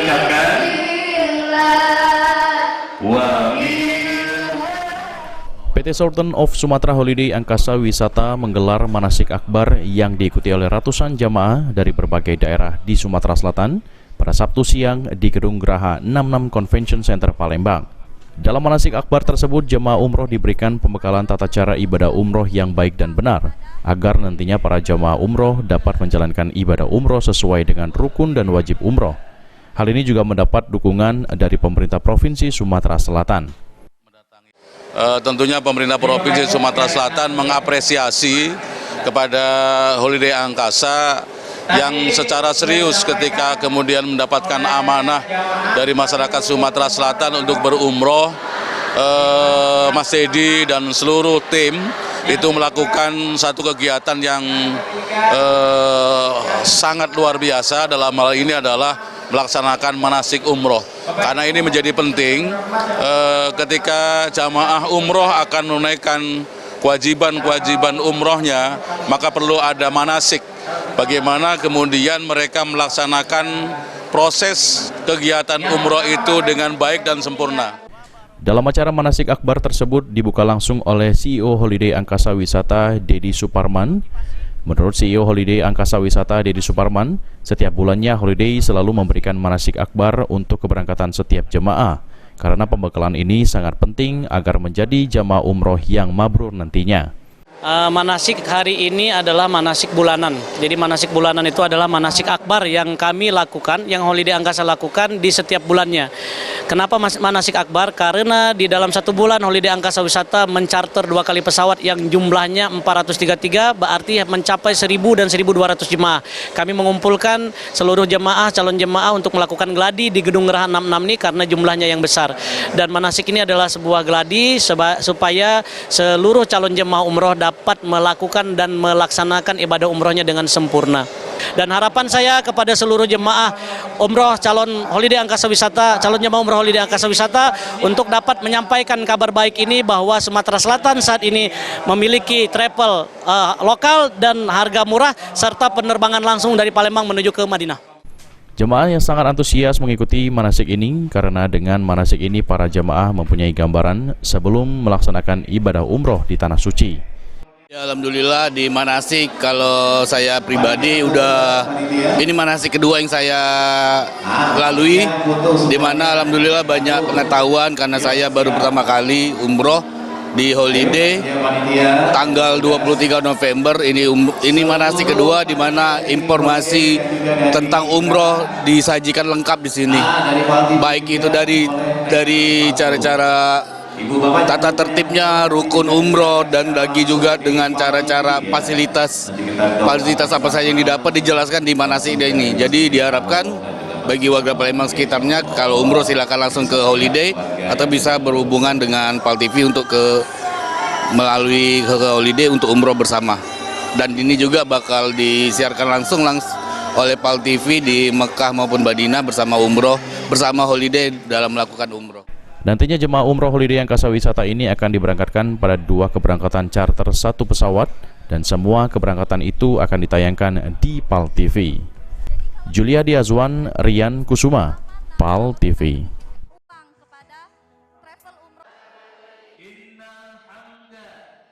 ucapkan PT Sultan of Sumatra Holiday Angkasa Wisata menggelar manasik akbar yang diikuti oleh ratusan jamaah dari berbagai daerah di Sumatera Selatan pada Sabtu siang di Gedung Geraha 66 Convention Center Palembang. Dalam manasik akbar tersebut, jemaah umroh diberikan pembekalan tata cara ibadah umroh yang baik dan benar, agar nantinya para jemaah umroh dapat menjalankan ibadah umroh sesuai dengan rukun dan wajib umroh. Hal ini juga mendapat dukungan dari pemerintah Provinsi Sumatera Selatan. Tentunya pemerintah Provinsi Sumatera Selatan mengapresiasi kepada Holiday Angkasa yang secara serius ketika kemudian mendapatkan amanah dari masyarakat Sumatera Selatan untuk berumroh. Mas Dedi dan seluruh tim itu melakukan satu kegiatan yang sangat luar biasa. Dalam hal ini adalah melaksanakan manasik umroh, karena ini menjadi penting ketika jamaah umroh akan menunaikan kewajiban umrohnya, maka perlu ada manasik. Bagaimana kemudian mereka melaksanakan proses kegiatan umroh itu dengan baik dan sempurna. Dalam acara manasik akbar tersebut dibuka langsung oleh CEO Holiday Angkasa Wisata Dedi Suparman. Menurut CEO Holiday Angkasa Wisata Dedi Suparman, setiap bulannya Holiday selalu memberikan manasik akbar untuk keberangkatan setiap jemaah, karena pembekalan ini sangat penting agar menjadi jamaah umroh yang mabrur nantinya. Manasik hari ini adalah manasik bulanan. Jadi manasik bulanan itu adalah manasik akbar yang kami lakukan, yang Holiday Angkasa lakukan di setiap bulannya. Kenapa manasik akbar? Karena di dalam satu bulan Holiday Angkasa Wisata mencarter 2 kali pesawat yang jumlahnya 433, berarti mencapai 1.000 dan 1.200 jemaah. Kami mengumpulkan seluruh jemaah, calon jemaah untuk melakukan gladi di Gedung Geraha 66 ini karena jumlahnya yang besar. Dan manasik ini adalah sebuah gladi supaya seluruh calon jemaah umroh dapat melakukan dan melaksanakan ibadah umrohnya dengan sempurna. Dan harapan saya kepada seluruh jemaah umroh calon Holiday Angkasa Wisata, calon jemaah umroh Holiday Angkasa Wisata untuk dapat menyampaikan kabar baik ini bahwa Sumatera Selatan saat ini memiliki travel lokal dan harga murah serta penerbangan langsung dari Palembang menuju ke Madinah. Jemaah yang sangat antusias mengikuti manasik ini karena dengan manasik ini para jemaah mempunyai gambaran sebelum melaksanakan ibadah umroh di Tanah Suci. Ya, alhamdulillah di manasik, kalau saya pribadi ini manasik kedua yang saya lalui, di mana alhamdulillah banyak pengetahuan karena saya baru pertama kali umroh di Holiday tanggal 23 November. Ini manasik kedua di mana informasi tentang umroh disajikan lengkap di sini. Baik itu dari cara-cara tata tertibnya, rukun umroh, dan lagi juga dengan cara-cara fasilitas apa saja yang didapat dijelaskan di manasik ini. Jadi diharapkan bagi warga Palembang sekitarnya, kalau umroh silakan langsung ke Holiday atau bisa berhubungan dengan Pal TV untuk melalui ke Holiday untuk umroh bersama. Dan ini juga bakal disiarkan langsung oleh Pal TV di Mekah maupun Madinah bersama Holiday dalam melakukan umroh. Nantinya jemaah umroh Holiday Angkasa Wisata ini akan diberangkatkan pada 2 keberangkatan charter 1 pesawat, dan semua keberangkatan itu akan ditayangkan di Pal TV. Julia Diazwan, Rian Kusuma, Pal TV.